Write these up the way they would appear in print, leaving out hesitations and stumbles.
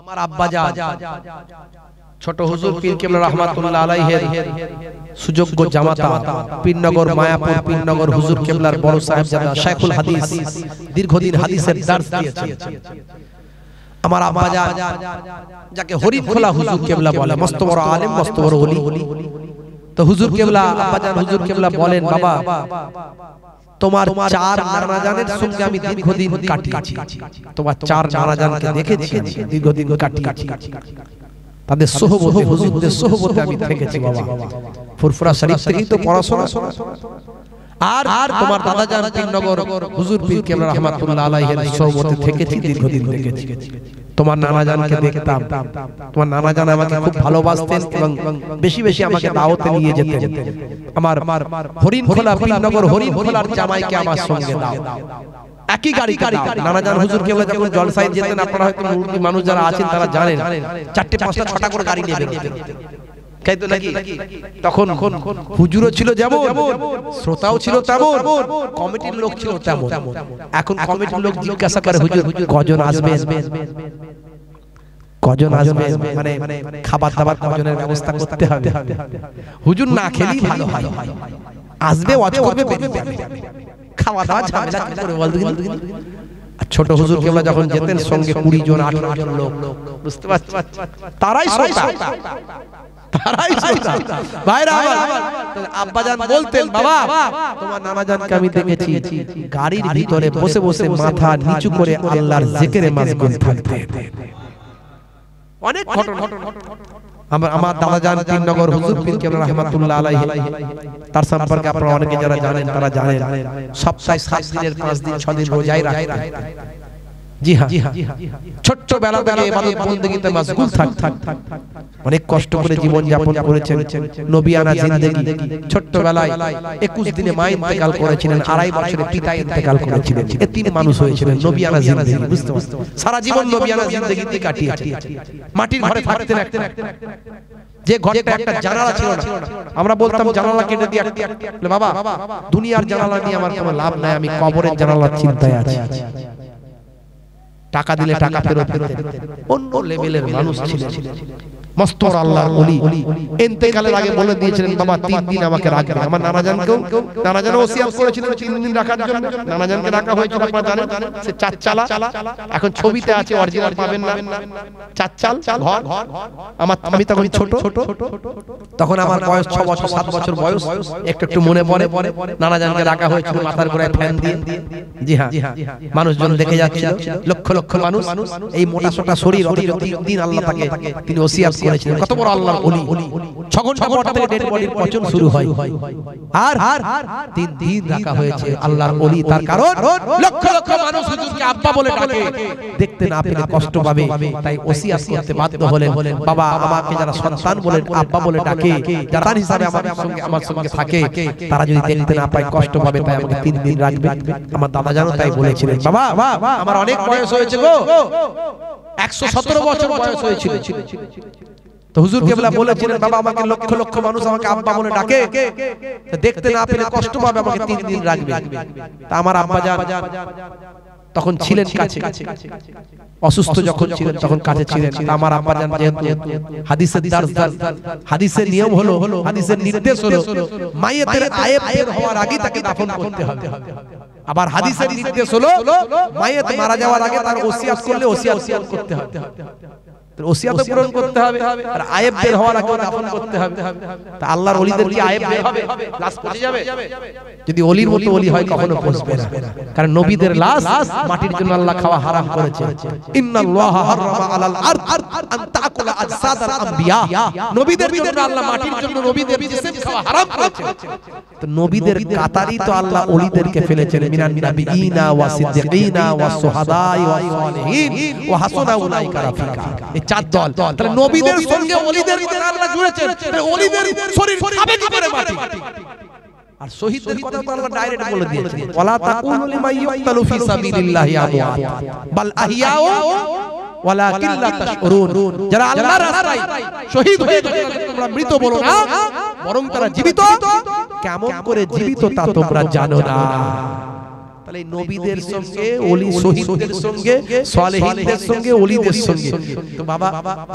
আমার আব্বাজান ছোট হুজুর পীর কেবলা রাহমাতুল্লাহ আলাইহির সুযোগ্য জামাতা পীরনগর মায়াপুর পীরনগর হুজুর কেবলার বড় সাহেবজাদা শাইখুল হাদিস, দীর্ঘদিন হাদিসের দার্স দিয়েছেন। আমার আব্বাজান যাকে হরিণখোলা হুজুর কেবলা বলে, মস্ত বড় আলেম, মস্ত বড় ওলি। তো হুজুর কেবলা, আব্বাজান হুজুর কেবলা বলেন, বাবা তোমার চার নানাজানের সঙ্গে আমি দীর্ঘদিন কাটিয়েছি, তোমার চার নানাজানকে দেখেছি, দীর্ঘদিন কাটিয়েছি, তাদের সোহবতে, হুজুরদের সোহবতে আমি থেকেছি বাবা। ফুরফুরা শরীফ থেকেই তো পড়াশোনা। আর তোমার দাদাজান পীরনগর হুজুর পীর কেবলা রাহমাতুল্লাহ আলাইহির সোহবতে থেকেছি, দীর্ঘদিন দেখেছি। তোমার নানাজানকে দেখতাম, তোমার নানাজান আমাকে খুব ভালোবাসতেন এবং বেশি বেশি আমাকে দাওয়াতে নিয়ে যেতেন। আমার হরিণখোলা পীরনগর হরিণখোলার জামাইকে আমার সঙ্গে দাও, একই গাড়ি দাও। নানাজান হুজুর কেবলা যখন জলসায় যেতেন, আপনারা হয়তো মুরব্বি মানুষ যারা আছেন তারা জানেন, 4টে 5টা 6টা করে গাড়ি নেবেন, তাই তো নাকি? তখন হুজুরও ছিল যেমন, শ্রোতাও ছিল তেমন, কমিটির লোক ছিল তেমন। এখন কমিটির লোক জিজ্ঞাসা করে, হুজুর কজন আসবে, কজন আসবে, মানে খাবার দাবার কজনের ব্যবস্থা করতে হবে। হুজুর না খেলেই ভালো হয়, আসবে ওয়াজ করবে, খাওয়া দাওয়া ঝামেলা করে বলতে গেলে। ছোট হুজুর কেবলা যখন যেতেন সঙ্গে 20 জন 18 জন লোক, বুঝতে পারছেন, তারাই শ্রোতা। ভাইরা আমার, আব্বাজান বলতেন, বাবা তোমার নানাজানকে আমি দেখেছি গাড়ির ভিতরে বসে বসে মাথা নিচু করে আল্লাহর জিকিরে মাশগুল থাকতে। অনেক ঘটনা। আমার দাদাজান পীরনগর হুজুর পীর কেবলা রাহমাতুল্লাহ আলাইহি, তার সম্পর্কে আপনারা অনেকে যারা জানেন তারা জানেন, সপ্তাহে 7 দিনের 5 দিন 6 দিন রোজাই রাখতেন। জি হ্যাঁ, ছোট্ট বেলা থেকে ইবাদত বন্দেগীতে মাশগুল থাকতেন। অনেক কষ্ট করে জীবন যাপন করেছেন, নবিয়ানা জিন্দেগি। ছোট্ট বেলায় 21 দিনে মা ইন্তেকাল করেছিলেন, 2.5 বছরে পিতা ইন্তেকাল করেছিলেন, এতিম মানুষ হয়েছিলেন। নবিয়ানা জিন্দেগি, বুঝতে পারছেন, সারা জীবন নবিয়ানা জিন্দেগিতে কাটিয়েছেন। মাটির ঘরে থাকতেন, যে ঘরটা একটা জানালা ছিল না, আমরা বলতাম জানালা কেটে দিয়ে, বাবা দুনিয়ার জানালা নিয়ে আমার কোনো লাভ নাই, আমি কবরের জানালার চিন্তায় আছি। টাকা দিলে টাকা ফেরত পেতেন, অন্য লেভেলের মানুষ ছিলেন, মস্ত আল্লাহর ওলি। ইন্তেকালের আগে বলে দিয়েছিলেন, বাবা 3 দিন আমাকে রাখবেন। আমার নানাজানকেও, নানাজানও ওসিয়াত করেছিলেন 3 দিন রাখার জন্য। নানাজানকে রাখা হয়েছিল, আপনারা জানেন, সে 4 চালা, এখন ছবিতে আছে, অরিজিনাল পাবেন না। 4 চাল ঘর। আমি তখন ছোট, তখন আমার বয়স 6 বছর 7 বছর বয়স, একটু মনে পড়ে। নানাজানকে রাখা হয়েছিল মাথার গোড়ায় ফ্যান দিয়ে। জি হ্যাঁ, মানুষজন দেখে যাচ্ছিল, লক্ষ লক্ষ মানুষ। এই মোটা সোটা শরীর, 3 দিন আল্লাহ তাকে তিনি ওসিয়াত করেছিলেন। কত বড় আল্লাহর ওলি। 6 ঘন্টা পর থেকে ডেড বডির পচন শুরু হয়, আর 3 দিন রাখা হয়েছে আল্লাহর ওলি। তার কারণ লক্ষ লক্ষ মানুষ হুজুরকে আব্বা বলে ডাকে, দেখতে না পেলে কষ্ট পাবে, তাই ওসিয়াত করতে বাধ্য হলেন। বাবা আমাকে যারা সন্তান বলেন, আব্বা বলে ডাকে, যারা তার হিসাবে আমার সঙ্গে থাকে, তারা যদি দেখতে না পায় কষ্ট পাবে, তাই আমাকে 3 দিন রাখবে। আমার দাদা জানো তাই বলেছিলেন। বাবা আমার অনেক বয়স হয়েছে গো, 117 বছর বয়স হয়েছিল। তো হুজুর কেবলা বলেছিলেন, বাবা আমাকে লক্ষ লক্ষ মানুষ আমাকে আব্বা বলে ডাকে, দেখতে না পেলে কষ্ট পাবে, আমাকে 3 দিন রাখবে। তা আমার আব্বাজান তখন ছিলেন কাছে, অসুস্থ যখন ছিলেন তখন কাছে ছিলেন। আমার আব্বাজান যেহেতু হাদিসের দার্স, হাদিসের নিয়ম হলো, হাদিসের নির্দেশ হলো, মাইয়েতের আয়েব বের হওয়ার আগে তাকে দাফন করতে হবে। আবার হাদিসের নির্দেশ হলো, মাইয়েত মারা যাওয়ার আগে তার ওসিয়াত করলে ওসিয়াত করতে হবে, ওসিয়াত পূরণ করতে হবে, আর আয়েব বের হওয়ার আগে দাফন করতে হবে। তা আল্লাহর ওলিদের কি আয়েব বের হবে, লাশ পচে যাবে? যদি ওলির মতো ওলি হয় কখনো পচবে না, কারণ নবীদের লাশ মাটির জন্য আল্লাহ খাওয়া হারাম করেছে। ইন্নাল্লাহা হারামা আলাল আরদ আন তাকুলা আজসাদাল আম্বিয়া, নবীদের জন্য আল্লাহ মাটির জন্য নবীদের জিসম খাওয়া হারাম করেছে। তো নবীদের কাতারই তো আল্লাহ ওলিদেরকে ফেলেছেন, মিনান নাবিয়িনা ওয়া সিদ্দিকিনা ওয়া সুহাদাই ওয়া সালিহিন ওয়া হাসানা উলাইকা রাফিকা। এই 4 দল, তাহলে নবীদের সঙ্গে ওলিদের আল্লাহ জুড়েছেন, তাহলে ওলিদের শরীর খাবে কি করে মাটি? আর শহীদদের কথা তো আল্লাহ ডাইরেক্ট বলে দিয়েছেন, ওয়ালা তাকুলু লিমান ইউক্তালু ফি সাবিলিল্লাহি আমওয়াত বাল আহইয়াউ ওয়ালাকিন লা তাশউরুন। যারা আল্লাহর রাস্তায় শহীদ হয়ে গেছে তোমরা মৃত বলো না, বরং তারা জীবিত। কেমন করে জীবিত তা তোমরা জানো না। তাহলে নবীদের সঙ্গে ওলি শহীদদের সঙ্গে সালেহীনদের সঙ্গে ওলিদের সঙ্গে। তো বাবা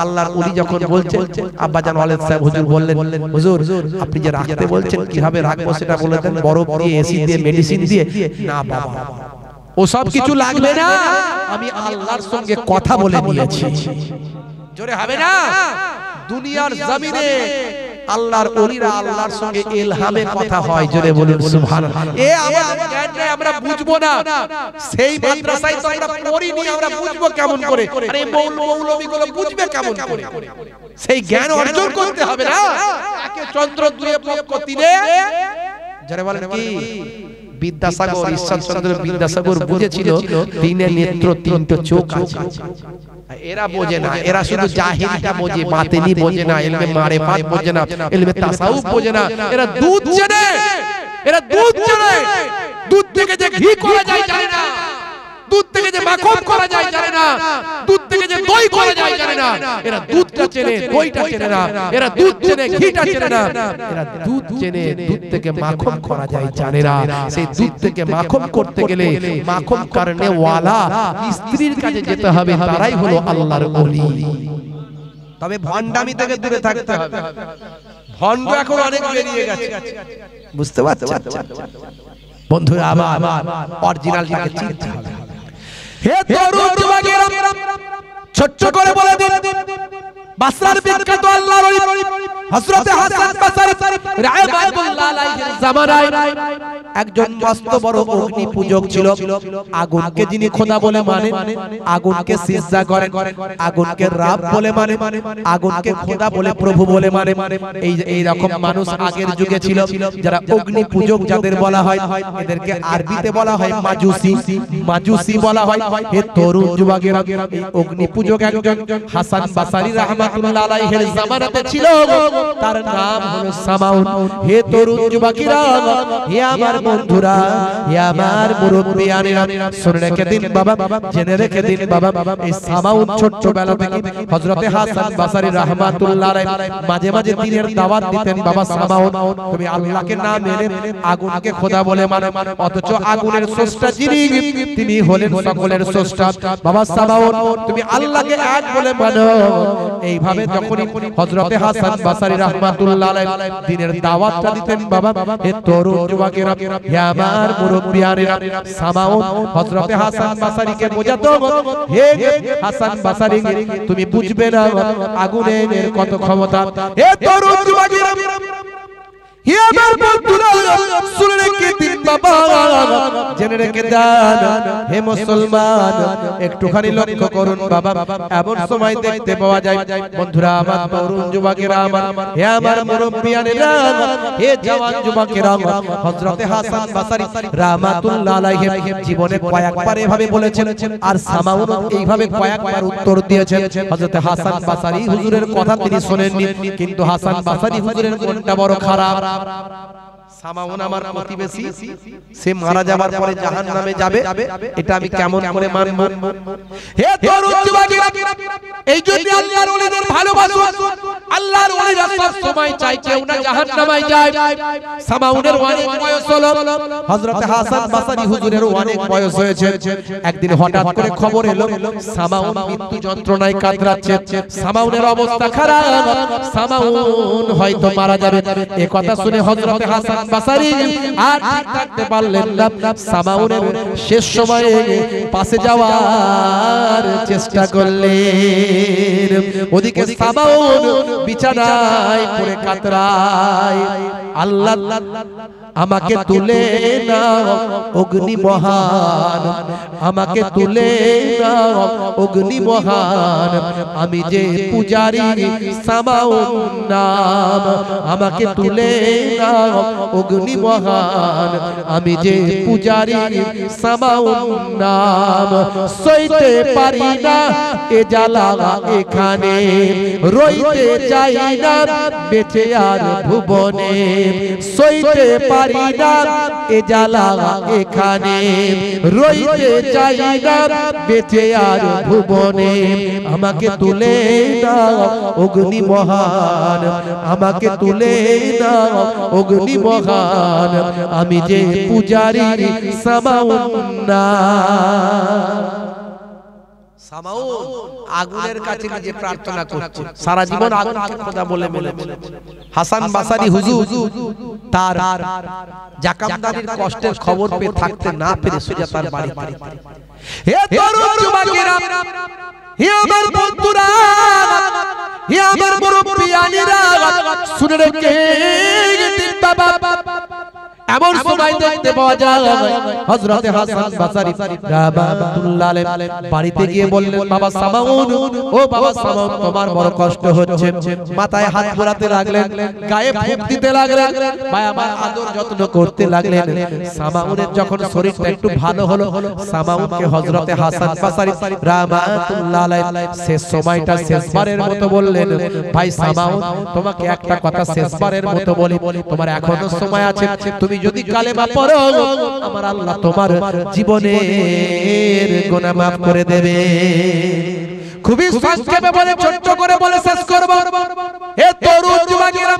আল্লাহর ওলি যখন বলছেন, আব্বা জান ওয়ালেদ সাহেব হুজুর বললেন, হুজুর আপনি যে রাখতে বলছেন কিভাবে রাখবো সেটা বলে দেন, বরফ দিয়ে, এসি দিয়ে, মেডিসিন দিয়ে। না বাবা, ও সব কিছু লাগবে না, আমি আল্লাহর সঙ্গে কথা বলে নিয়েছি। জোরে হবে না? দুনিয়ার জমিনে আল্লাহর ওলিরা আল্লাহর সঙ্গে ইলহামে কথা হয়। জোরে বলুন সুবহানাল্লাহ। এ আমাদের জ্ঞান নাই, আমরা বুঝবো না। সেই মাদ্রাসায় তো আমরা পড়িনি, আমরা বুঝবো কেমন করে? আরে মৌলবীগুলো বুঝবে কেমন করে? সেই জ্ঞান অর্জন করতে হবে না। একে চন্দ্র, দুয়ে পক্ষ, তিনে। যারা বলেন কি বিদ্যাসাগর, ঈশ্বরচন্দ্র বিদ্যাসাগর বুঝেছিল তিনে নেত্র, তিনটে চোখ আছে। এরা বোঝে না, এরা শুধু জাহিলটা বোঝে, বাতিনি বোঝে না, ইলমে মারিফাত বোঝে না, ইলমে তাসাউফ বোঝে না। এরা দুধ চেনে, এরা দুধ চেনে। দুধ থেকে যে ঘি করা যায় জানে না, দুধ থেকে যে মাখন করা যায় জানে না, দুধ থেকে যে দই করা যায় জানে না। এরা দুধটা চেনে, দইটা চেনে না। এরা দুধ চেনে, ঘিটা চেনে না। এরা দুধ চেনে, দুধ থেকে মাখন করা যায় জানে না। সেই দুধ থেকে মাখন করতে গেলে মাখন করনে ওয়ালা স্ত্রীর কাছে যেতে হবে, তারাই হলো আল্লাহর ওলি। তবে ভণ্ডামি থেকে দূরে থাকতে হবে। ভণ্ড এখন অনেক বেরিয়ে গেছে, বুঝতে পারছেন বন্ধুরা? আবার অরিজিনালটাকে চিনতে হবে। হে তরুণ যুবকেরা, ছোট্ট করে বলে দিন, বাসরার বিখ্যাত আল্লাহর ওলি হযরত হাসান বাসরি রাহমাতুল্লাহ আলাইহির জামানায় একজন মস্ত বড় অগ্নি পূজক ছিল। আগুনকে যিনি খোদা বলে মানে, আগুনকে সিজদা করেন, আগুনকে রাব বলে মানে, আগুনকে খোদা বলে, প্রভু বলে মানে। এই রকম মানুষ আগের যুগে ছিল, যারা অগ্নি পূজক যাদের বলা হয়, এদেরকে আরবিতে বলা হয় মাজুসি, মাজুসি বলা হয়। হে তরুণ যুবকেরা, এই অগ্নি পূজক একজন হাসান বাসরি রাহমাতুল্লাহ আলাইহির জামানাতে ছিল, তার নাম হলো সামাউন। হে তরুণ যুবকেরা, হে আমার বন্ধুরা, হে আমার মুরব্বিয়ানেরা, শুনে রেখে দিন বাবা, জেনে রেখে দিন বাবা, এই সামাউন ছোট্টবেলা থেকে হযরতে হাসান বাসরি রাহমাতুল্লাহ আলাইহি মাঝে মাঝে দিনের দাওয়াত দিতেন। বাবা সামাউন, তুমি আল্লাহকে না মেনে আগুনকে খোদা বলে মানো, অথচ আগুনের স্রষ্টা যিনি, তিনি হলেন সকলের স্রষ্টা। বাবা সামাউন, তুমি আল্লাহকে এক বলে মানো। এইভাবে যখনই হযরতে হাসান বাসরি রাহমাতুল্লাহ আলাইহি দিনের দাওয়াতটা দিতেন বাবা, হে তরুণ যুবকেরা, হে আমার মুরব্বিয়ানেরা, সামাউন হযরতে হাসান বাসরিকে বোঝাতো, হে হাসান বাসরি, তুমি বুঝবে না আগুনের কত ক্ষমতা। হে তরুণ যুবকেরা, হে আমার বন্ধুরা, শুনে রেখে দিন বাবা, জেনে রেখে দেন। হে মুসলমান, একটুখানি লক্ষ্য করুন বাবা, এমন সময় দেখতে পাওয়া যায় বন্ধুরা আমার, তরুণ যুবকেরা আমার, হে আমার মুরব্বিয়ানেরা, হে জওয়ান যুবকেরা, হযরতে হাসান বাসরি রাহমাতুল্লাহ আলাইহি জীবনে কয়েকবার এভাবে বলেছেন, আর সামাউন এইভাবে কয়েকবার উত্তর দিয়েছেন। হযরতে হাসান বাসরি হুজুরের কথা তিনি শুনেননি, কিন্তু হাসান বাসরি হুজুরের মনটা বড় খারাপ। সামাউন আমার প্রতিবেশী, সে মারা যাবার পরে জাহান্নামে যাবে, এটা আমি কেমন করে মানব? হে তরুণ যুবকেরা, এই জন্য আল্লাহর ওলিদের ভালোবাসুন। আল্লাহর ওলিরা সব সময় চায় কেউ না জাহান্নামে যায়। সামাউনের অনেক বয়স হলো, হযরত হাসান বাসরি হুজুরের অনেক বয়স হয়েছে। একদিন হঠাৎ করে খবর এলো সামাউন মৃত্যু যন্ত্রণায় কাতরাচ্ছে, সামাউনের অবস্থা খারাপ, সামাউন হয়তো মারা যাবে। এই কথা শুনে হযরত হাসান বাসরি আর ঠিক থাকতে পারলেন না, সামাউনের শেষ সময়ে পাশে যাওয়ার চেষ্টা করলেন। ওদিকে সামাউন বিছানায় পড়ে কাতরায়, আল্লাহ আমাকে তুলে নাও অগ্নি মহান, আমাকে তুলে নাও অগ্নি মহান, আমি যে পূজারি সামাউন নাম, আমাকে তুলে নাও অগ্নি মহান, আমি যে পূজারি সামাউন নাম। সইতে পারি না এ জ্বালা এখানে, রইতে চাই না বেঁচে আর ভুবনে, সইতে পারি না এ জ্বালা এখানে রইতে চাই না বেঁচে আর ভুবনে আমাকে তুলে দাও অগ্নি মহান আমাকে তুলে দাও অগ্নি মহান আমি যে পূজারি সামাউন না সামাউন আগুনের কাছে নিজে প্রার্থনা করছে সারা জীবন আগুনকে খোদা বলে বলে হাসান বাসারি হুজুর তার জাকাতদারির কষ্টের খবর পেয়ে থাকতে না পেরে সুজাতার বাড়িতে হে তরুণ যুবকেরা হে আমার বন্ধুরা হে আমার মুরব্বিয়ানিরা শুনে রেখে দিন বাবা এমন সময় দেখতে পাওয়া যায় হযরতে হাসান বাসারী রাহমাতুল্লাহ আলাইহি বাড়িতে গিয়ে বললেন বাবা সামাউন ও বাবা সামাউন তোমার বড় কষ্ট হচ্ছে মাথায় হাত বোলাতে লাগলেন গায়ে ফুঁক দিতে লাগলেন বাবা আদর যত্ন করতে লাগলেন সামাউনের যখন শরীরটা একটু ভালো হলো সামাউনকে হযরতে হাসান বাসারী রাহমাতুল্লাহ আলাইহি শেষ সময়টা শেষবারের মতো বললেন ভাই সামাউন তোমাকে একটা কথা শেষবারের মতো বলি তোমার এখনো সময় আছে তুমি যদি কালেমা পড়ো আমার আল্লাহ তোমার জীবনের গুনাহ maaf করে দেবে খুবই সংক্ষেপে বলে ছোট করে বলে শেষ করব হে তরুণ যুবকেরা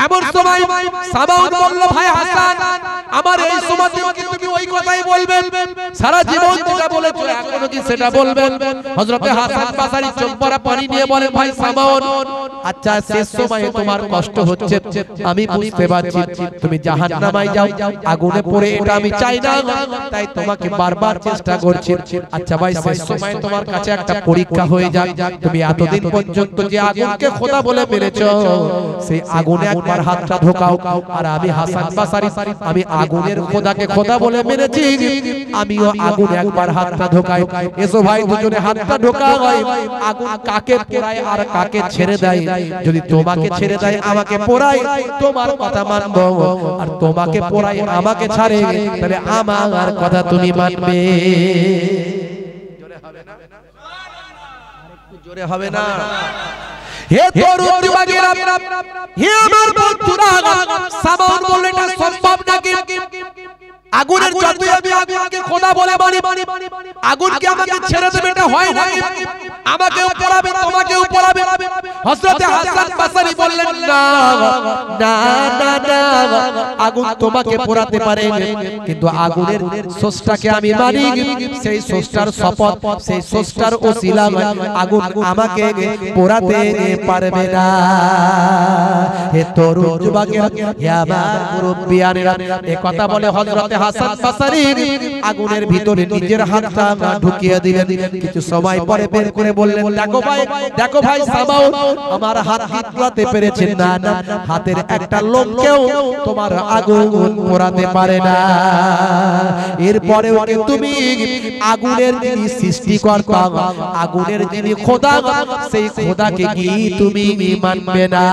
এমন সময় সামাউন বলল ভাই হাসান আমার এই সময়তে তুমি ওই কথাই বলবেন সারা জীবন যেটা বলেছো এখনো কি সেটা বলবেন হযরতে হাসান বাসারী চোখ ভরা পানি নিয়ে বলেন ভাই সামাউন আচ্ছা শেষ সময়ে তোমার কষ্ট হচ্ছে আমি বুঝতে পারছি তুমি জাহান্নামে যাও আগুনে পড়ে এটা আমি চাই না তাই তোমাকে বারবার চেষ্টা করছি আচ্ছা ভাই শেষ সময়ে তোমার কাছে একটা পরীক্ষা হয়ে যাক তুমি এতদিন পর্যন্ত যে আগুনকে খোদা বলে মেনেছো সেই আগুনে একবার হাতটা ঢোকাও আর আমি হাসান বাসারী আমি আগুনের খোদাকে খোদা বলে মেনেছি আমিও আগুনে একবার হাতটা ঢোকাই এসো ভাই দুজনে হাতটা ঢোকাও আগুন কাকে পোড়ায় আর কাকে ছেড়ে দেয় যদি তোমাকে ছেড়ে দেয় আমাকে পোড়ায় তোমার কথা মানব আর তোমাকে পোড়ায় আমাকে ছাড়ে তাহলে আমার কথা তুমি মানবে জোরে হবে না হে তরুণ যুবকেরা হে আমার বন্ধুরা সামাউন বলল এটা সম্ভব নাকি আগুনের যতই আমি আগুনকে খোদা বলে মানি আগুনকে আমাকে ছেড়ে দেবে এটা হয় না আমাকেও পোড়াবে তোমাকেও পোড়াবে হযরতে হাসান বাসারী বললেন না না না না আগুন তোমাকে পোড়াতে পারে কিন্তু আগুনের স্রষ্টাকে আমি মানি সেই স্রষ্টার শপথ সেই স্রষ্টার ওসিলা আগুন আমাকে পোড়াতে পারবে না হে তরুণ যুবকেরা হে আমার মুরব্বিয়ানেরা এই কথা বলে হযরতে হাসান বাসারী আগুনের ভিতরে নিজের হাতটা ঢুকিয়ে দিলেন কিছু সময় পরে বের করে বললেন দেখো ভাই সামাউন আমার হাত হাতলাতে পেরেছেন না না হাতের একটা লোমকেও তোমার আগুন পোড়াতে পারে না এরপরেও কি তুমি আগুনের যিনি সৃষ্টিকর্তা আগুনের যিনি খোদা সেই খোদাকে কি তুমি মানবে না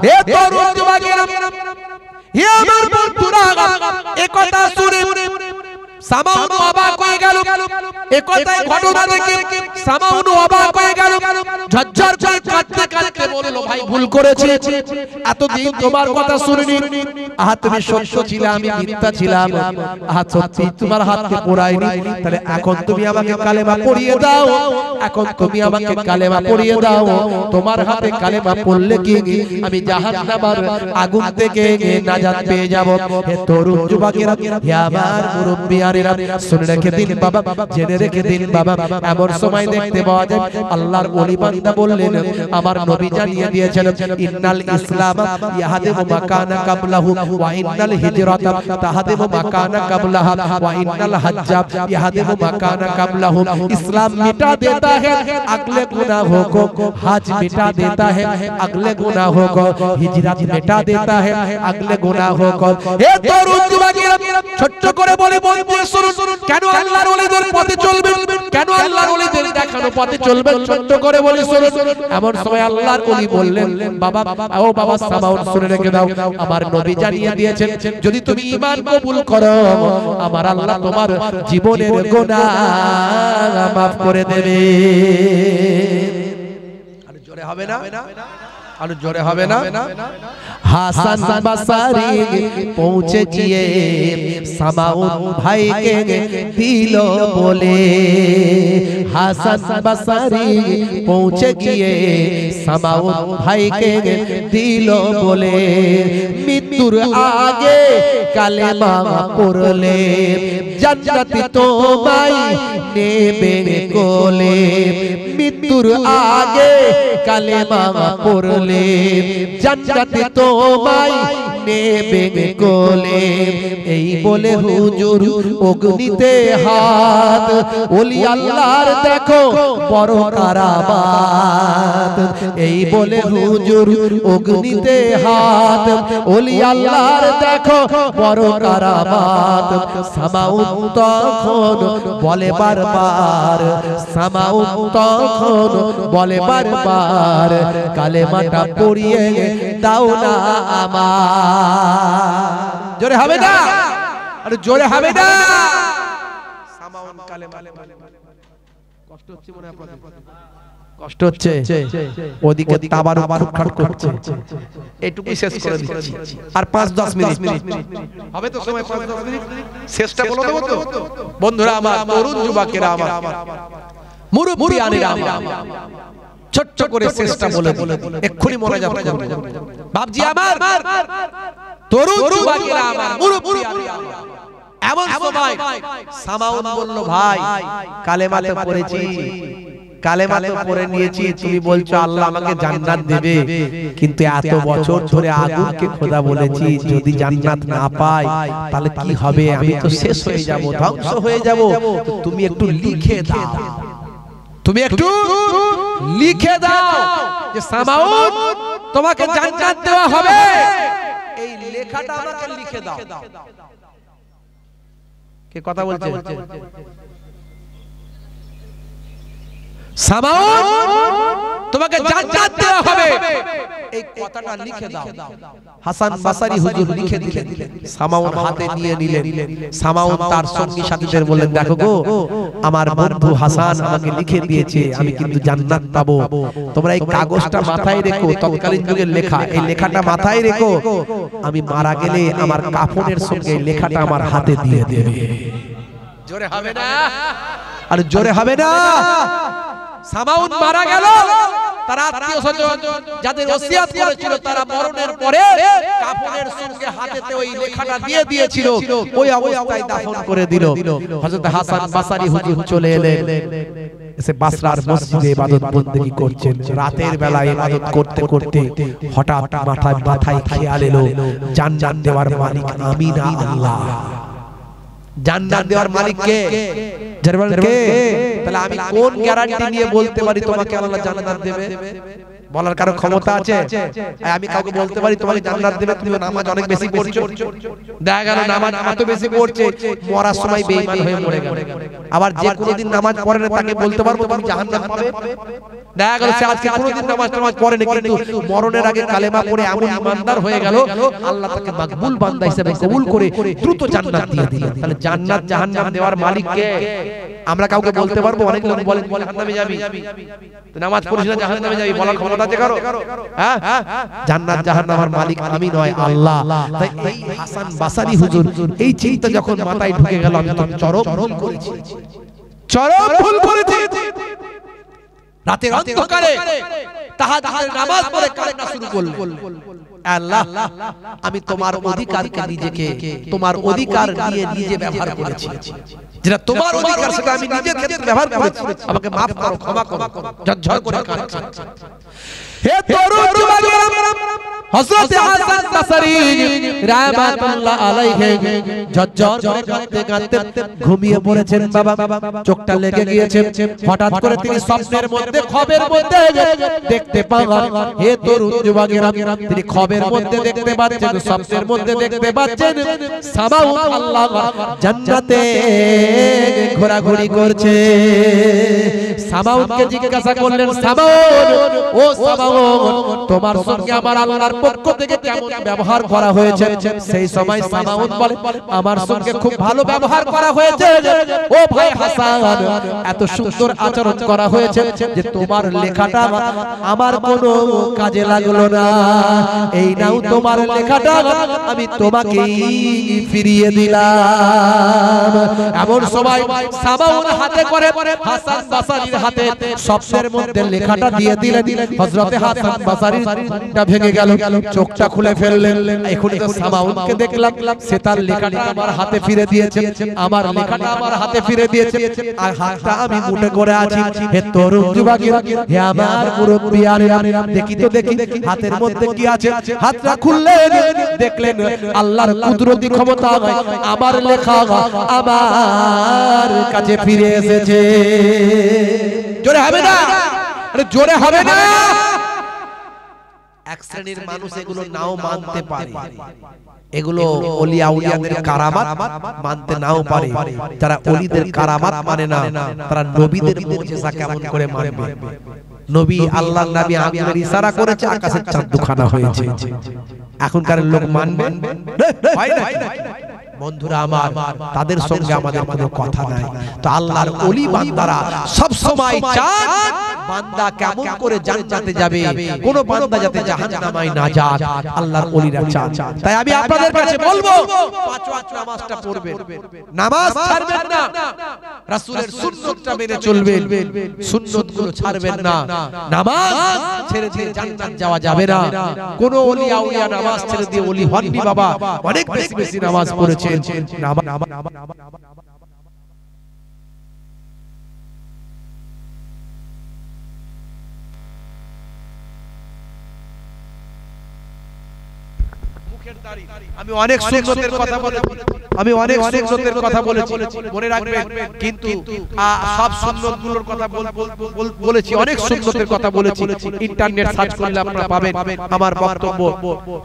এ তরুণ যুবকেরা হে আমার বন্ধুরা একথা শুনে সামাউন অবাক হয়ে গেল একথাই ঘটনা দেখে সামাউন অবাক হয়ে গেল ঝরঝর করে কাঁদতে কাঁদতে বলল ভাই ভুল করেছি এতদিন তোমার কথা শুনিনি আহা তুমি সত্য ছিলে আমি মিথ্যা ছিলাম আহা সত্যি তোমার হাতকে পোড়াইনি তাহলে এখন তুমি আমাকে কালেমা পড়িয়ে দাও এখন তুমি আমাকে কালেমা পড়িয়ে দাও তোমার হাতে কালেমা পড়লে কি আমি জাহান্নামের আগুন থেকে নাজাত পেয়ে যাব হে তরুণ যুবকেরা হে আমার মুরব্বিয়ানেরা শুনে রেখে দিন বাবা জেনে রেখে দিন বাবা এমন সময় দেখতে পাওয়া যায় আল্লাহর ওলি বান্দা বললেন আমার নবী জানিয়ে দিয়েছেন ইন্নাল ইসলাম ইয়াহদিমু মাকানা কাবলাহু ওয়া ইন্নাল হিজরাতা তাহদিমু মাকানা কাবলাহা ওয়া ইন্নাল হজ্জা ইয়াহদিমু মাকানা কাবলাহু ইসলাম मिटा देता है अगले गुनाहों को हज मिटा देता है अगले गुनाहों को हिजरत मिटा देता है अगले गुनाहों को हे तरुण যুবকেরা ছোট করে বলে বলবো শুনুন কেন আল্লাহর ওলিদের পথে চলবেন কেন আল্লাহর ওলিদের দেখানো পথে চলবেন ছোট করে বলে শুনুন এমন সময় আল্লাহর ওলি বললেন বাবা ও বাবা সামাউন শুনে রেখে দাও আমার নবী জানিয়ে দিয়েছেন যদি তুমি ঈমান কবুল করো আমার আল্লাহ তোমার জীবনের গুনাহ maaf করে দেবে আর জোরে হবে না আর জোরে হবে না। হাসান বাসারি পৌঁছে গিয়ে সামাউন ভাইকে দিল বলে, হাসান বাসারি পৌঁছে গিয়ে সামাউন ভাইকে দিল বলে, মৃত্যুর আগে কালেমা পড়লে জান্নাতি তোমায় নেবে কোলে, মৃত্যুর আগে কালেমা পড়লে জান্নাতি তোমায় নেবে কোলে। এই বলে হুজুর অগ্নিতে হাত, ওলি আল্লাহর দেখো বড় কারামাত। এই বলে হুজুর অগ্নিতে হাত, ওলি আল্লাহর দেখো বড় কারামাত। সামাউন তখন বলে বারবার, সামাউন তখন বলে বারবার, কালেমাটা পড়িয়ে দাও না আমার। জোরে হবে না, আর জোরে হবে না। সামাউন কালেমা। কষ্ট হচ্ছে মনে আপনাদের? কষ্ট হচ্ছে? ওদিকে তাবারু খুটখাট করছে। এইটুকু শেষ করে দিচ্ছি, আর 5-10 মিনিট হবে তো সময়। 5-10 মিনিট শেষটা বলে দেব তো বন্ধুরা আমার, তরুণ যুবকেরা আমার, মুরব্বিয়ানেরা আমার, ছোট্ট করে শেষটা বলে এক্ষুনি মোনাজাত করব। বাপজি আমার, তরুণ যুবকেরা আমার, মুরব্বিয়ানেরা আমার, এমন সময় সামাউন বলল, ভাই কালেমা তো পড়েছি, কালেমা তো পড়ে নিয়েছি, তুমি বলছো আল্লাহ আমাকে জান্নাত দেবে, কিন্তু এত বছর ধরে আগুনকে খোদা বলেছি, যদি জান্নাত না পাই তাহলে কি হবে? আমি তো শেষ হয়ে যাব, ধ্বংস হয়ে যাব। তুমি একটু লিখে দাও, তুমি একটু লিখে দাও যে সামাউন তোমাকে জান্নাত দেওয়া হবে, এই লেখাটা আমাকে লিখে দাও। কে কথা বলছে? সামাউন তোমাকে জান্নাত দেওয়া হবে, এই কথাটা লিখে দাও। হাসান বাসারি হুজুর লিখে দিলেন, সামাউন হাতে নিয়ে নিলেন। সামাউন তার সঙ্গী সাথীদের বললেন, দেখো গো, আমার বন্ধু হাসান আমাকে লিখে দিয়েছে, আমি কিন্তু জান্নাত পাবো। তোমরা এই কাগজটা মাথায় রেখো, তৎকালীন যুগের লেখা, এই লেখাটা মাথায় রেখো, আমি মারা গেলে আমার কাফনের সঙ্গে এই লেখাটা আমার হাতে দিয়ে দেবে। জোরে হবে না, আর জোরে হবে না। সামাউন মারা গেল, তার আত্মীয়স্বজন যাদের ওসিয়ত করেছিল তারা মরণের পরে কাফনের সঙ্গে হাতেতে ওই লেখাটা দিয়ে দিয়েছিল, ওই অবস্থায় দাফন করে দিল। হযরত হাসান বাসারি হুজুর চলে এলেন, এসে বাসরার মসজিদে ইবাদত বন্দেগী করছেন। রাতের বেলা ইবাদত করতে করতে হঠাৎ মাথায় খেয়াল এলো, জান্নাত দেওয়ার মালিক আমি না আল্লাহ। জান্নাত দেওয়ার মালিক কে? জারবাল কে? তাহলে আমি কোন গ্যারান্টি নিয়ে বলতে পারি তোমাকে আল্লাহ জান্নাত দেবে? বলার কারো ক্ষমতা আছে? আমি কাউকে বলতে পারি তোমাকে জান্নাত দেবে, তুমি নামাজ অনেক বেশি পড়ছো, দেখা গেল নামাজ এত বেশি পড়ছে, মরার সময় বেঈমান হয়ে মরে গেল। আবার যে কোনোদিন নামাজ পড়ে না তাকে বলতে পারবো তুমি জাহান্নাম পাবে? দেখা গেল সে আজকে কোনোদিন নামাজ পড়ে না, কিন্তু মরণের আগে কালেমা পড়ে এমন ইমানদার হয়ে গেল, আল্লাহ তাকে মাকবুল বান্দা হিসেবে কবুল করে দ্রুত জান্নাত দিয়ে দিলেন। তাহলে জান্নাত জাহান্নাম দেওয়ার মালিক কে? আমরা কাউকে বলতে পারবো? অনেক লোক বলেন জাহান্নামে যাবি, নামাজ পড়িস না জাহান্নামে যাবি, বলার ক্ষমতা আছে কারো? হ্যাঁ, জান্নাত জাহান্নামের মালিক আমি নয়, আল্লাহ। তাই এই হাসান বাসারি হুজুর এই চিন্তা যখন মাথায় ঢুকে গেল, আমি তো চরম ভুল করেছি, চরম ভুল করেছি। রাতের অন্ধকারে তাহাজ্জুদের নামাজ পড়ে কান্না শুরু করলেন, আল্লাহ আমি তোমার অধিকারকে নিজেকে, তোমার অধিকার নিয়ে নিজে ব্যবহার করেছি, যেটা তোমার অধিকার সেটা আমি নিজের ক্ষেত্রে ব্যবহার করেছি, আমাকে maaf করো, ক্ষমা করো। ঝরঝর করে কাঁদছে। হে তরুণ যুবকেরা, হযরত হাসান বাসারী রাহমাতুল্লাহ আলাইহি ঝরঝর করে কাঁদতে কাঁদতে ঘুমিয়ে পড়েছেন। বাবা চোখটা লেগে গিয়েছে। হঠাৎ করে তিনি স্বপ্নের মধ্যে, খবের মধ্যে দেখতে পান, হে তরুণ যুবকেরা, তিনি খবের মধ্যে দেখতে পাচ্ছেন, স্বপ্নের মধ্যে দেখতে পাচ্ছেন সামাউন আল্লাহ জান্নাতে ঘোরাঘুরি করছে। সামাউনকে জিজ্ঞাসা করলেন, সামাউন, ও সামাউন, তোমার সঙ্গে আমার আল্লাহর পক্ষ থেকে কেমন ব্যবহার করা হয়েছে। সেই সময় সামাউন বলে আমার সঙ্গে খুব ভালো ব্যবহার করা হয়েছে ও ভাই হাসান, এত সুন্দর আচরণ করা হয়েছে যে তোমার লেখাটা আমার কোনো কাজে লাগলো না, এই নাও তোমার লেখাটা আমি তোমাকেই ফিরিয়ে দিলাম। এমন সময় সামাউন হাতে করে হাসান বাসারির হাতে স্বপ্নের মধ্যে লেখাটা দিয়ে দিলেন। হযরতে হাসান বাসারিটা ভেঙে গেল, চোখটা খুলে ফেললেন। এখন তো সামাউনকে দেখলাম সে তার লেখাটা আমার হাতে ফিরে দিয়েছে, আমার লেখাটা আমার হাতে ফিরে দিয়েছে, আর হাতটা আমি মুঠে করে আছি। হে তরুণ যুবকেরা, হে আমার মুরব্বিয়ানেরা, দেখি তো দেখি হাতের মধ্যে কি আছে। হাতটা খুললেন, দেখলেন আল্লাহর কুদরতি ক্ষমতা, আমার লেখা আমার কাছে ফিরে এসেছে। জোরে হবে না? আরে জোরে হবে না? এক শ্রেণীর মানুষ এগুলো নাও মানতে পারে, এগুলো ওলি আউলিয়াদের কারামাত মানতে নাও পারে। যারা ওলিদের কারামাত মানে না, তারা নবীদের মুজিজা কেমন করে মানবে? নবী আল্লাহর নবী আগুনের ইশারা করেছে, আকাশের চাঁদ দুখানা হয়েছে। এখনকার লোক মানবে? হয় না। বন্ধুরা আমার, তাদের সঙ্গে আমাদের কোনো কথা নাই। তো আল্লাহর ওলি বান্দারা সব সময় চান বান্দা কেমন করে জান্নাতে যাবে, কোন বান্দা যাতে জাহান্নামে না যায়, আল্লাহর ওলিরা চান। তাই আমি আপনাদের কাছে বলবো, পাঁচ ওয়াক্ত নামাজটা পড়বেন, নামাজ ছাড়বেন না, রাসূলের সুন্নাতটা মেনে চলবেন, সুন্নাতগুলো ছাড়বেন না। নামাজ ছেড়ে দিয়ে জান্নাত যাওয়া যাবে না। কোন ওলি আউলিয়া নামাজ ছেড়ে দিয়ে ওলি হননি বাবা, অনেক বেশি বেশি নামাজ পড়েছে। আমি অনেক সুন্নতের কথা বলেছি, মনে রাখবেন। কিন্তু সব সুন্নতগুলোর কথা বলেছি, অনেক সুন্নতের কথা বলেছি। ইন্টারনেট সার্চ করলে আপনারা পাবেন আমার বক্তব্য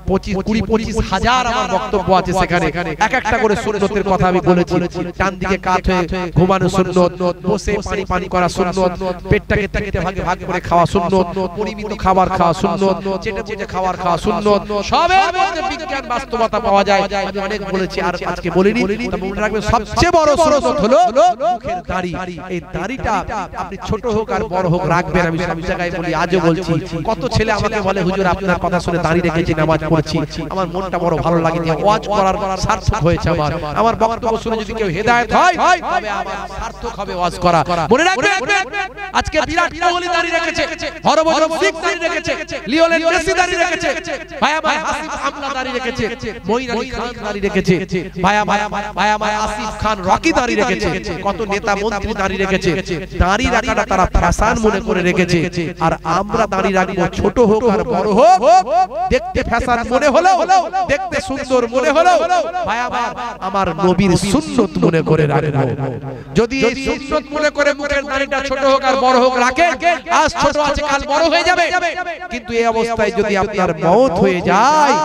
20-25 হাজার আমার বক্তব্য আছে সেখানে। এক একটা করে সুন্নতের কথা আমি বলেছি। ডান দিকে কাত হয়ে ঘুমানো সুন্নত, বসে পানি পান করা সুন্নত, পেটটাকে তিনটে ভাগে ভাগ করে খাওয়া সুন্নত, পরিমিত খাবার খাওয়া সুন্নত, চেটে চেটে খাবার খাওয়া সুন্নত। সবের মধ্যে বিজ্ঞান বাস্তবতা পাওয়া যায়। আমি অনেক বলেছি, আর আজকে বলিনি। তবে মনে রাখবেন, সবচেয়ে বড় সুন্নত হলো মুখের দাড়ি। এই দাড়িটা আপনি ছোট হোক আর বড় হোক রাখবেন। আমি সব জায়গায় বলি, আজও বলছি। কত ছেলে আমাকে বলে, হুজুর আপনার কথা শুনে দাড়ি রেখেছি, নামাজ পড়ছি। আমার মনটা বড় ভালো লাগে যে ওয়াজ করার সার্থক হয়েছে আমার বক্তব্য শুনে যদি কেউ হেদায়েত হয়, তবে আমার সার্থক হবে ওয়াজ করা। মনে রাখবেন, আজকে বিরাট কোহলি দাড়ি রেখেছে, হরভজন সিং দাড়ি রেখেছে, লিওনেল মেসি দাড়ি রেখেছে, ভাই আমার হাসিব আমলা দাড়ি রেখেছে, মঈন আলী খান দাড়ি রেখেছে, ভাই আমার আসিফ খান রকি দাড়ি রেখেছে, কত নেতা মন্ত্রী দাড়ি রেখেছে। দাড়ি রাখাটা তারা ফ্যাশন মনে করে রেখেছে। আর আমরা দাড়ি রাখবো, ছোট হোক আর বড় হোক, দেখতে ফ্যাশন মনে হলো, দেখতে সুন্দর মনে হলো, ভাই আমার নবীর সুন্নত মনে করে রাখবো। যদি এই সুন্নত মনে করে মুখের দাড়িটা ছোট হোক আর বড় হোক রাখে, আজ ছোট আছে কাল বড় হয়ে যাবে। কিন্তু এই অবস্থায় যদি আপনার মওত হয়ে যায়,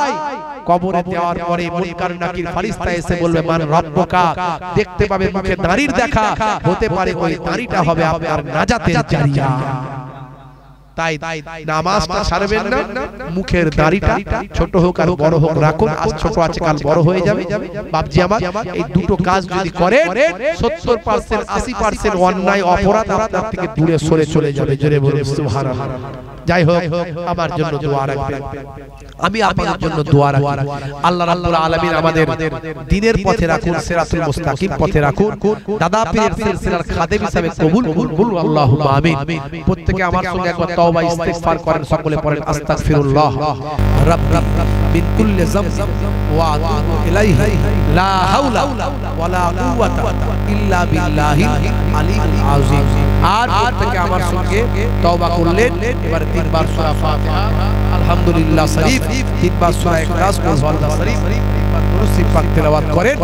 কবরে দেওয়ার পরে মুনকার নাকির ফেরেশতা এসে বলবে মান রব্বুকা, দেখতে পাবে মুখে দাড়ির দেখা, হতে পারে ওই দাড়িটা হবে আপনার নাজাতের জারিয়া। তাই নামাজটা ছাড়বেন না, মুখের দাড়িটা ছোট হোক আর বড় হোক রাখুন। আজ ছোট আছে কাল বড় হয়ে যাবে। বাপজি আমার, এই দুটো কাজ যদি করেন, 70% 80% অন্যায় অপরাধ আপনার থেকে দূরে সরে চলে যাবে। জোরে বলুন সুবহানাল্লাহ। যাই হোক, আমার জন্য দোয়া রাখবেন, আমি আপনাদের জন্য দোয়া রাখি। আল্লাহ রাব্বুল আলামিন আমাদের দ্বীনের পথে রাখুন, সিরাতুল মুস্তাকিম পথে রাখুন। দাদা পীরের সিলসিলার খাদেম হিসেবে কবুল করুন, আল্লাহুম্মা আমিন। প্রত্যেকে আমার সঙ্গে একবার তওবা ইস্তিগফার করেন, সকলে পড়েন আস্তাগফিরুল্লাহ রাব্বি মিন কুল্লি যামবিন ওয়া আতুবু ইলাইহি লা হাওলা ওয়ালা কুওয়াতা ইল্লা বিল্লাহিল আলিয়্যিল আযীম। আর প্রত্যেকে আমার সঙ্গে তওবা করলেন। এবারে 3 বার সূরা ফাতিহা, আলহামদুলিল্লাহ শরীফ, 3 বার সূরা ইখলাস, কুল হুয়াল্লাহু শরীফ, 3 বার দুরূদ শরীফ পাক তেলাওয়াত করেন।